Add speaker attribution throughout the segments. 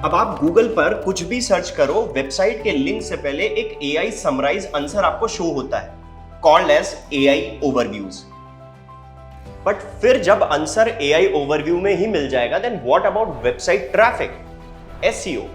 Speaker 1: अब आप गूगल पर कुछ भी सर्च करो, वेबसाइट के लिंक से पहले एक एआई समराइज आंसर आपको शो होता है, called as AI overviews. But फिर जब आंसर एआई ओवरव्यू में ही मिल जाएगा, then what about website traffic, SEO?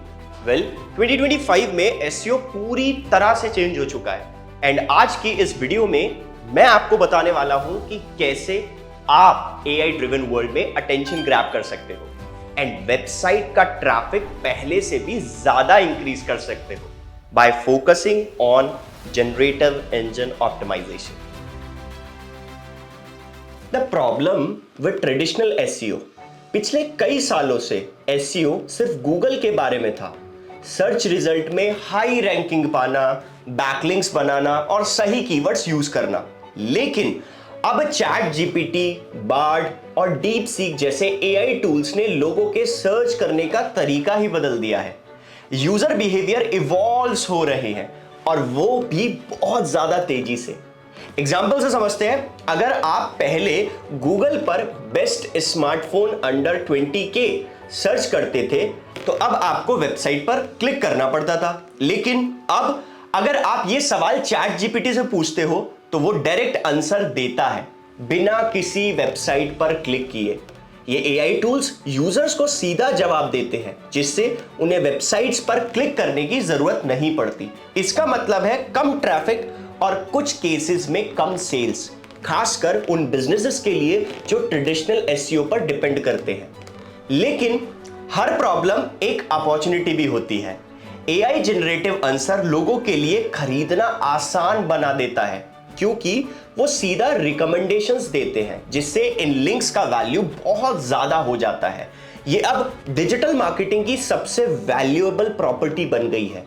Speaker 1: Well, 2025 में एसईओ पूरी तरह से चेंज हो चुका है एंड आज की इस वीडियो में मैं आपको बताने वाला हूं कि कैसे आप एआई ड्रिवन वर्ल्ड में अटेंशन ग्रैब कर सकते हो एंड वेबसाइट का ट्रैफिक पहले से भी ज्यादा इंक्रीज कर सकते हो by focusing on generative engine optimisation. The problem with traditional SEO, पिछले कई सालों से एसईओ सिर्फ गूगल के बारे में था। सर्च रिजल्ट में हाई रैंकिंग पाना, बैकलिंक्स बनाना और सही कीवर्ड्स यूज करना। लेकिन अब चैट जीपीटी, बार्ड और डीप सीक जैसे एआई टूल्स ने लोगों के सर्च करने का तरीका ही बदल दिया है। यूजर बिहेवियर इवॉल्व्स हो रहे हैं और वो भी बहुत ज्यादा तेजी से। एग्जाम्पल से समझते हैं, अगर आप पहले गूगल पर best smartphone under 20K search करते थे तो अब आपको वेबसाइट पर क्लिक करना पड़ता था, लेकिन अब अगर आप ये सवाल चैट जीपीटी से पूछते हो तो वो डायरेक्ट आंसर देता है बिना किसी वेबसाइट पर क्लिक किए। ये एआई टूल्स यूजर्स को सीधा जवाब देते हैं, जिससे उन्हें वेबसाइट्स पर क्लिक करने की जरूरत नहीं पड़ती। इसका मतलब है कम ट्रैफिक और कुछ केसेस में कम सेल्स, खासकर उन बिजनेसेस के लिए जो ट्रेडिशनल एसईओ पर डिपेंड करते हैं। लेकिन हर प्रॉब्लम एक अपॉर्चुनिटी भी होती है। एआई जनरेटिव आंसर लोगों के लिए खरीदना आसान बना देता है क्योंकि वो सीधा रिकमेंडेशंस देते हैं, जिससे इन लिंक्स का वैल्यू बहुत ज्यादा हो जाता है। ये अब डिजिटल मार्केटिंग की सबसे वैल्यूएबल प्रॉपर्टी बन गई है।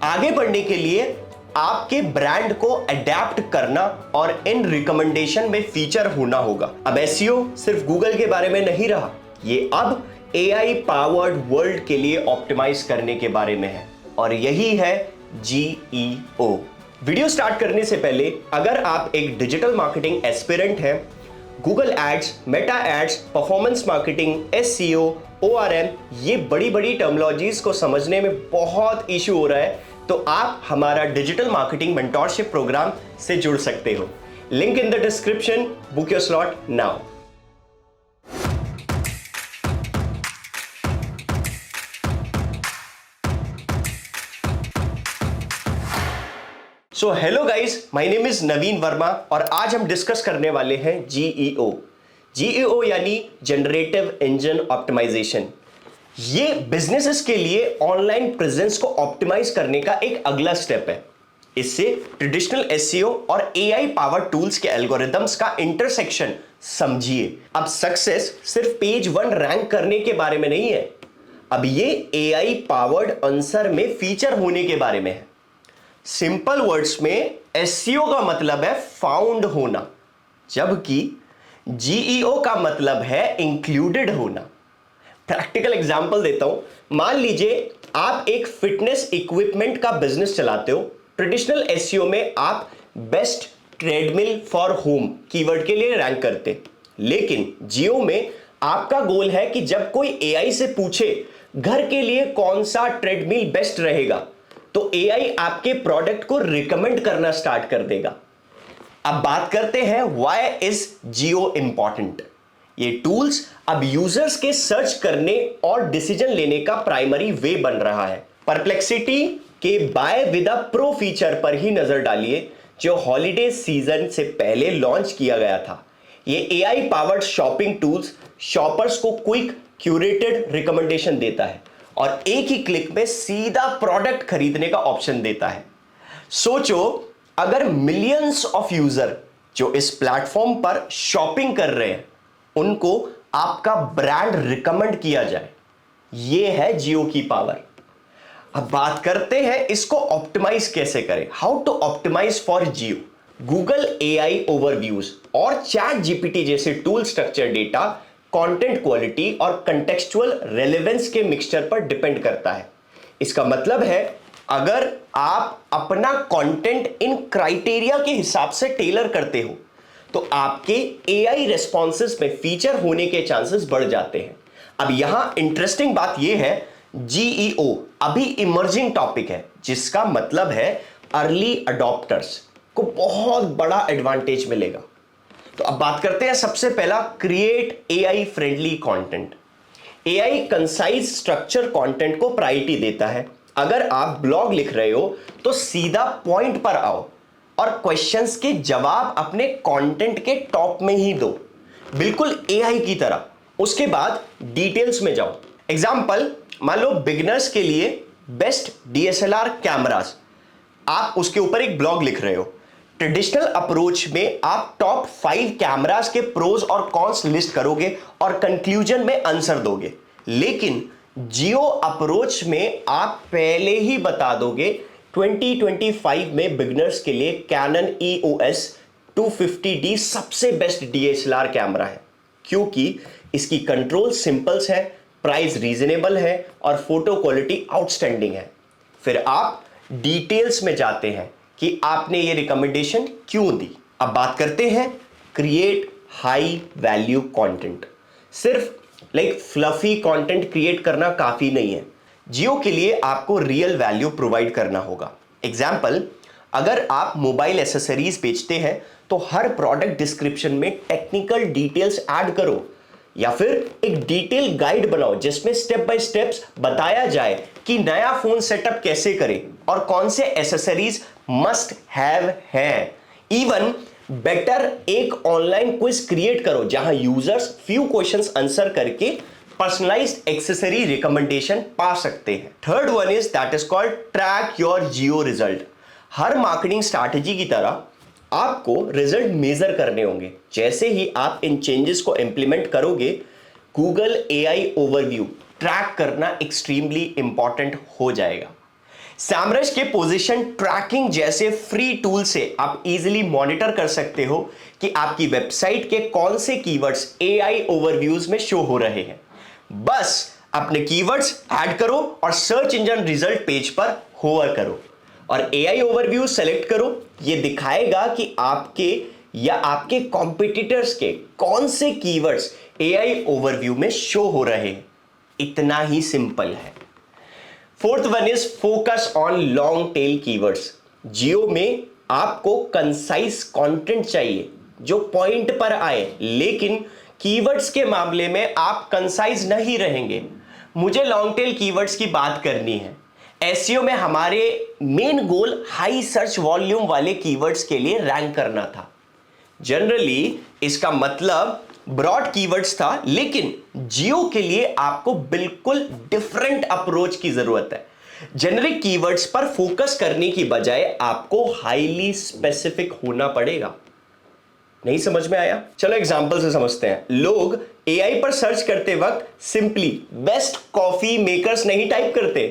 Speaker 1: आगे बढ़ने के लिए आपके ब्रांड को अडेप्ट करना और इन रिकमेंडेशन में फीचर होना होगा। अब एसईओ सिर्फ गूगल के बारे में नहीं रहा, ये अब एआई पावर्ड वर्ल्ड के लिए ऑप्टिमाइज करने के बारे में है और यही है जीईओ। वीडियो स्टार्ट करने से पहले अगर आप एक डिजिटल मार्केटिंग एस्पिरेंट हैं, Google ads, Meta ads, performance marketing, SEO, ORM, ये बड़ी बड़ी टर्मिनोलॉजीज को समझने में बहुत इशू हो रहा है तो आप हमारा डिजिटल मार्केटिंग मेंटोरशिप प्रोग्राम से जुड़ सकते हो। Link in the description. Book your slot now. So hello guys, my name is Naveen Verma और आज हम डिस्कस करने वाले हैं जीईओ। जीईओ यानी जनरेटिव इंजन ऑप्टिमाइजेशन। ये बिजनेसेस के लिए ऑनलाइन प्रेजेंस को ऑप्टिमाइज करने का एक अगला स्टेप है। इससे ट्रेडिशनल एसईओ और एआई पावर टूल्स के एल्गोरिदम्स का इंटरसेक्शन समझिए। अब सक्सेस सिर्फ पेज 1 रैंक करने के बारे में नहीं है, अब ये एआई पावर्ड आंसर में फीचर होने के बारे में है। सिंपल वर्ड्स में एसईओ का मतलब है फाउंड होना, जबकि जीईओ का मतलब है इंक्लूडेड होना। प्रैक्टिकल एग्जांपल देता हूं। मान लीजिए आप एक फिटनेस इक्विपमेंट का बिजनेस चलाते हो। ट्रेडिशनल एसईओ में आप best treadmill for home keyword के लिए रैंक करते, लेकिन जीओ में आपका गोल है कि जब कोई एआई से पूछे घर के लिए कौन सा ट्रेडमिल बेस्ट रहेगा तो एआई आपके प्रोडक्ट को रिकमेंड करना स्टार्ट कर देगा। अब बात करते हैं व्हाई इज जियो इंपॉर्टेंट। ये टूल्स अब यूजर्स के सर्च करने और डिसीजन लेने का प्राइमरी वे बन रहा है। परप्लेक्सिटी के buy with a pro feature पर ही नजर डालिए, जो हॉलिडे सीजन से पहले लॉन्च किया गया था। ये AI powered shopping tools shoppers को क्विक क्यूरेटेड रिकमेंडेशन देता है और एक ही क्लिक में सीधा प्रोडक्ट खरीदने का ऑप्शन देता है। सोचो, अगर मिलियंस ऑफ यूजर जो इस प्लेटफॉर्म पर शॉपिंग कर रहे हैं उनको आपका ब्रांड रिकमेंड किया जाए, यह है जियो की पावर। अब बात करते हैं इसको ऑप्टिमाइज कैसे करें। How to optimise for GEO. Google AI overviews और चैट जीपीटी जैसे tool structure data content quality और कंटेक्चुअल रेलेवेंस के मिक्सचर पर डिपेंड करता है। इसका मतलब है अगर आप अपना कंटेंट इन क्राइटेरिया के हिसाब से टेलर करते हो तो आपके एआई रेस्पॉन्सेस में फीचर होने के चांसेस बढ़ जाते हैं। अब यहां इंटरेस्टिंग बात यह है जीईओ अभी इमर्जिंग टॉपिक है, जिसका मतलब है अर्ली अडॉप्टर्स को बहुत बड़ा एडवांटेज मिलेगा। तो अब बात करते हैं सबसे पहला, create AI friendly content. AI concise structure content को प्रायोरिटी देता है। अगर आप ब्लॉग लिख रहे हो तो सीधा पॉइंट पर आओ और क्वेश्चंस के जवाब अपने कंटेंट के टॉप में ही दो, बिल्कुल एआई की तरह। उसके बाद डिटेल्स में जाओ। एग्जांपल, मान लो बिगिनर्स के लिए बेस्ट डीएसएलआर कैमरास, आप उसके ऊपर एक ब्लॉग लिख रहे हो। ट्रेडिशनल अप्रोच में आप टॉप 5 कैमरास के प्रोज और कॉन्स लिस्ट करोगे और कंक्लूजन में आंसर दोगे। लेकिन जियो अप्रोच में आप पहले ही बता दोगे 2025 में बिगिनर्स के लिए कैनन EOS 250D सबसे बेस्ट DSLR कैमरा है, क्योंकि इसकी कंट्रोल सिंपल्स है, प्राइस रीजनेबल है और फोटो क्वालिटी आउटस्टैंडिंग है। फिर आप डिटेल्स में जाते हैं कि आपने ये रिकमेंडेशन क्यों दी। अब बात करते हैं क्रिएट हाई वैल्यू कंटेंट। सिर्फ फ्लफी कंटेंट क्रिएट करना काफी नहीं है। जियो के लिए आपको रियल वैल्यू प्रोवाइड करना होगा। एग्जाम्पल, अगर आप मोबाइल एसेसरीज बेचते हैं तो हर प्रोडक्ट डिस्क्रिप्शन में टेक्निकल डिटेल्स ऐड करो, या फिर एक डिटेल गाइड बनाओ जिसमें स्टेप बाय स्टेप्स बताया जाए कि नया फोन सेटअप कैसे करें और कौन से एसेसरीज मस्ट हैव हैं। इवन बेटर एक ऑनलाइन क्विज क्रिएट करो जहां यूजर्स फ्यू क्वेश्चंस आंसर करके पर्सनलाइज्ड एक्सेसरी रिकमेंडेशन पा सकते हैं। Third one is that is called track your Jio result. Her marketing strategy की तरह आपको रिजल्ट मेजर करने होंगे। जैसे ही आप इन चेंजेस को इंप्लीमेंट करोगे, गूगल एआई ओवरव्यू ट्रैक करना एक्सट्रीमली इंपॉर्टेंट हो जाएगा। सैमरश के पोजीशन ट्रैकिंग जैसे फ्री टूल से आप इजीली मॉनिटर कर सकते हो कि आपकी वेबसाइट के कौन से कीवर्ड्स एआई ओवरव्यूज में शो हो रहे हैं। बस अपने कीवर्ड्स ऐड करो और सर्च इंजन रिजल्ट पेज पर होवर करो और एआई ओवरव्यू सेलेक्ट करो। यह दिखाएगा कि आपके या आपके कॉम्पिटिटर्स के कौन से कीवर्ड्स एआई ओवरव्यू में शो हो रहे हैं। इतना ही सिंपल है। Fourth one is focus on long tail keywords. GEO में आपको कंसाइज कंटेंट चाहिए जो पॉइंट पर आए, लेकिन कीवर्ड्स के मामले में आप कंसाइज नहीं रहेंगे। मुझे लॉन्ग टेल कीवर्ड्स की बात करनी है। एसईओ में हमारे main goal high search volume वाले कीवर्ड्स के लिए रैंक करना था। जनरली इसका मतलब ब्रॉड कीवर्ड्स था, लेकिन जियो के लिए आपको बिल्कुल डिफरेंट अप्रोच की जरूरत है। जेनरिक कीवर्ड्स पर फोकस करने की बजाय आपको हाईली स्पेसिफिक होना पड़ेगा। नहीं समझ में आया? चलो एग्जांपल से समझते हैं। लोग एआई पर सर्च करते वक्त सिंपली बेस्ट कॉफी मेकर्स नहीं टाइप करते,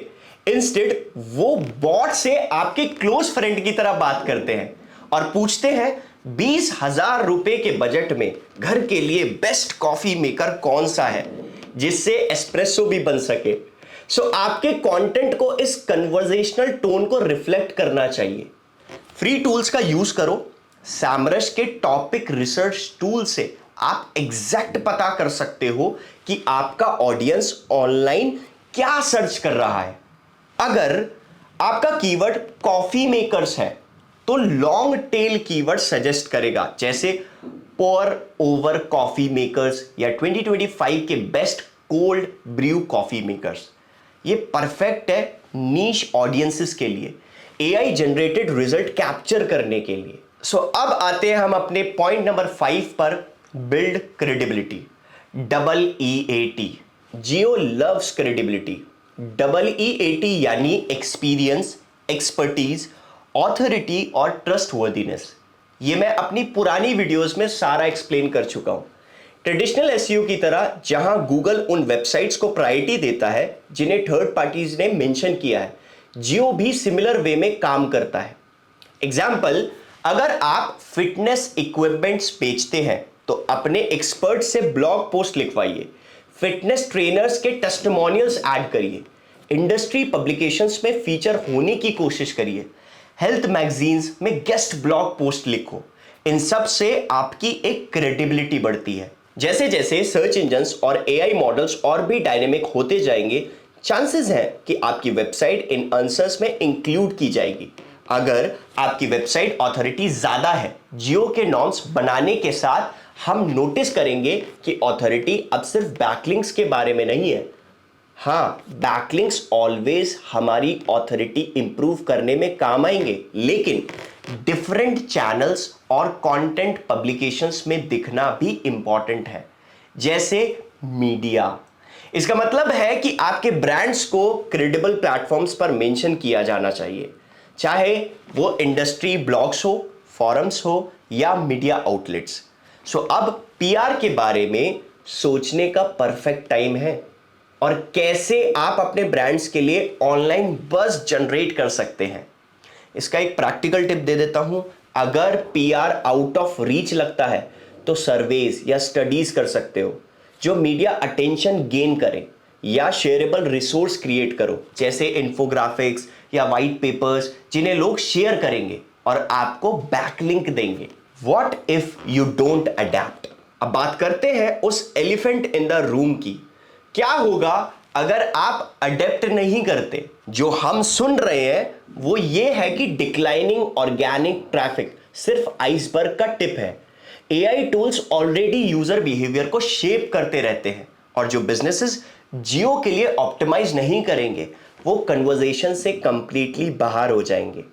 Speaker 1: इंस्टेड वो बॉट से आपके क्लोज फ्रेंड की तरह बात करते हैं और पूछते हैं 20,000 रुपए के बजट में घर के लिए बेस्ट कॉफी मेकर कौन सा है जिससे एस्प्रेसो भी बन सके। सो आपके कंटेंट को इस कन्वर्सेशनल टोन को रिफ्लेक्ट करना चाहिए। फ्री टूल्स का यूज करो। सैमरश के टॉपिक रिसर्च टूल से आप एग्जैक्ट पता कर सकते हो कि आपका ऑडियंस ऑनलाइन क्या सर्च कर रहा है। अगर आपका कीवर्ड कॉफी मेकर्स है तो लॉन्ग टेल कीवर्ड सजेस्ट करेगा, जैसे पोर ओवर कॉफी मेकर्स या 2025 के best cold brew coffee makers. ये परफेक्ट है नीश ऑडियंसेस के लिए, एआई जनरेटेड रिजल्ट कैप्चर करने के लिए। सो अब आते हैं हम अपने पॉइंट नंबर 5 पर, बिल्ड क्रेडिबिलिटी। EEAT। जियो लव्स क्रेडिबिलिटी। EEAT यानी एक्सपीरियंस, एक्सपर्टीज, ऑथोरिटी और ट्रस्टवर्दीनेस। ये मैं अपनी पुरानी वीडियोस में सारा एक्सप्लेन कर चुका हूं। ट्रेडिशनल एसईओ की तरह जहां गूगल उन वेबसाइट्स को प्रायोरिटी देता है जिन्हें थर्ड पार्टीज ने मेंशन किया है, जियो भी सिमिलर वे में काम करता है। एग्जाम्पल, अगर आप फिटनेस इक्विपमेंट्स बेचते हैं तो अपने एक्सपर्ट से ब्लॉग पोस्ट लिखवाइए, फिटनेस ट्रेनर्स के टेस्टिमोनियल्स ऐड करिए, इंडस्ट्री पब्लिकेशंस में फीचर होने की कोशिश करिए, हेल्थ मैगजीन्स में गेस्ट ब्लॉग पोस्ट लिखो। इन सब से आपकी एक क्रेडिबिलिटी बढ़ती है। जैसे जैसे सर्च इंजन्स और एआई मॉडल्स और भी डायनेमिक होते जाएंगे, चांसेस हैं कि आपकी वेबसाइट इन आंसर्स में इंक्लूड की जाएगी। अगर आपकी वेबसाइट ऑथोरिटी ज्यादा है, जियो के नॉर्म्स बनाने के साथ हम नोटिस करेंगे कि ऑथोरिटी अब सिर्फ बैकलिंक्स के बारे में नहीं है। हाँ, बैकलिंक्स ऑलवेज हमारी ऑथोरिटी इंप्रूव करने में काम आएंगे, लेकिन डिफरेंट चैनल्स और कंटेंट पब्लिकेशंस में दिखना भी इंपॉर्टेंट है, जैसे मीडिया। इसका मतलब है कि आपके ब्रांड्स को क्रेडिबल प्लेटफॉर्म्स पर मेंशन किया जाना चाहिए, चाहे वो इंडस्ट्री ब्लॉग्स हो, फॉरम्स हो या मीडिया आउटलेट्स। सो अब पीआर के बारे में सोचने का परफेक्ट टाइम है और कैसे आप अपने ब्रांड्स के लिए ऑनलाइन बज़ जनरेट कर सकते हैं। इसका एक प्रैक्टिकल टिप दे देता हूं। अगर पीआर आउट ऑफ रीच लगता है तो सर्वेज या स्टडीज कर सकते हो जो मीडिया अटेंशन गेन करें, या शेयरेबल रिसोर्स क्रिएट करो जैसे इन्फोग्राफिक्स या वाइट पेपर्स जिन्हें लोग शेयर करेंगे और आपको बैकलिंक देंगे। What if you don't adapt? अब बात करते हैं उस एलिफेंट इन द रूम की। क्या होगा अगर आप अडेप्ट नहीं करते? जो हम सुन रहे हैं वो ये है कि डिक्लाइनिंग ऑर्गेनिक ट्रैफिक सिर्फ आइसबर्ग का टिप है। AI tools already user behaviour को शेप करते रहते हैं, और जो बिजनेसेस जियो के लिए ऑप्टिमाइज नहीं करेंगे वो कन्वर्सेशन से कंप्लीटली बाहर हो जाएंगे।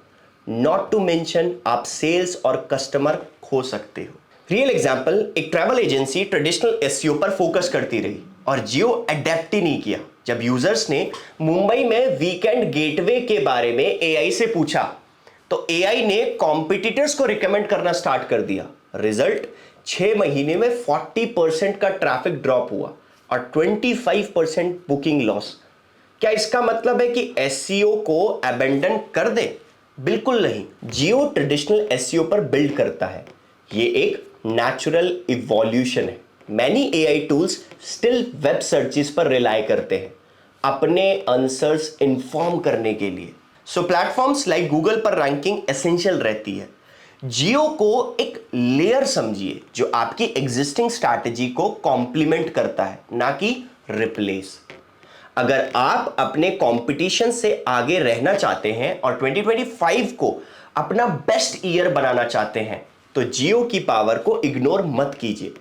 Speaker 1: नॉट टू मेंशन आप सेल्स और कस्टमर खो सकते हो। रियल एग्जांपल, एक ट्रैवल एजेंसी ट्रेडिशनल एसईओ पर फोकस करती रही और जियो अडेप्ट ही नहीं किया। जब यूजर्स ने मुंबई में वीकेंड गेटवे के बारे में एआई से पूछा तो एआई ने कॉम्पिटिटर्स को रिकमेंड करना स्टार्ट कर दिया। रिजल्ट, 6 महीने में 40% का ट्रैफिक ड्रॉप हुआ और 25% बुकिंग लॉस। क्या इसका मतलब है कि एसईओ को अबेंडन कर दे? बिल्कुल नहीं। जियो ट्रेडिशनल एसईओ पर बिल्ड करता है। ये एक नेचुरल इवोल्यूशन है। Many AI tools still web searches पर रिलाय करते हैं अपने आंसर्स इन्फॉर्म करने के लिए। सो प्लेटफॉर्म्स लाइक गूगल पर रैंकिंग एसेंशियल रहती है। जियो को एक लेयर समझिए जो आपकी एग्जिस्टिंग स्ट्रैटेजी को कॉम्प्लीमेंट करता है, ना कि रिप्लेस। अगर आप अपने कंपटीशन से आगे रहना चाहते हैं और 2025 को अपना बेस्ट ईयर बनाना चाहते हैं तो जियो की पावर को इग्नोर मत कीजिए।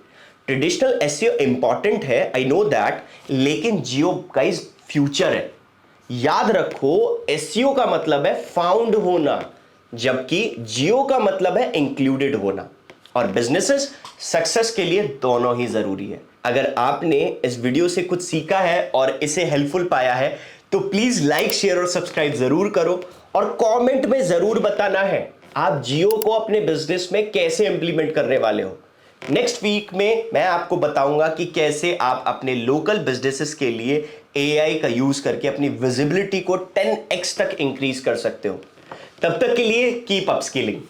Speaker 1: ट्रेडिशनल एसईओ इंपॉर्टेंट है, आई नो दैट, लेकिन जियो गाइस फ्यूचर है। याद रखो, एसईओ का मतलब है फाउंड होना, जबकि जियो का मतलब है इंक्लूडेड होना। और बिजनेसेस सक्सेस के लिए दोनों ही जरूरी है। अगर आपने इस वीडियो से कुछ सीखा है और इसे हेल्पफुल पाया है तो प्लीज लाइक, शेयर और सब्सक्राइब जरूर करो, और कमेंट में जरूर बताना है आप जियो को अपने बिजनेस में कैसे इंप्लीमेंट करने वाले हो। नेक्स्ट वीक में मैं आपको बताऊंगा कि कैसे आप अपने लोकल बिजनेसेस के लिए एआई का यूज करके अपनी विजिबिलिटी को 10x तक इंक्रीज कर सकते हो। तब तक के लिए कीप अप स्किलिंग।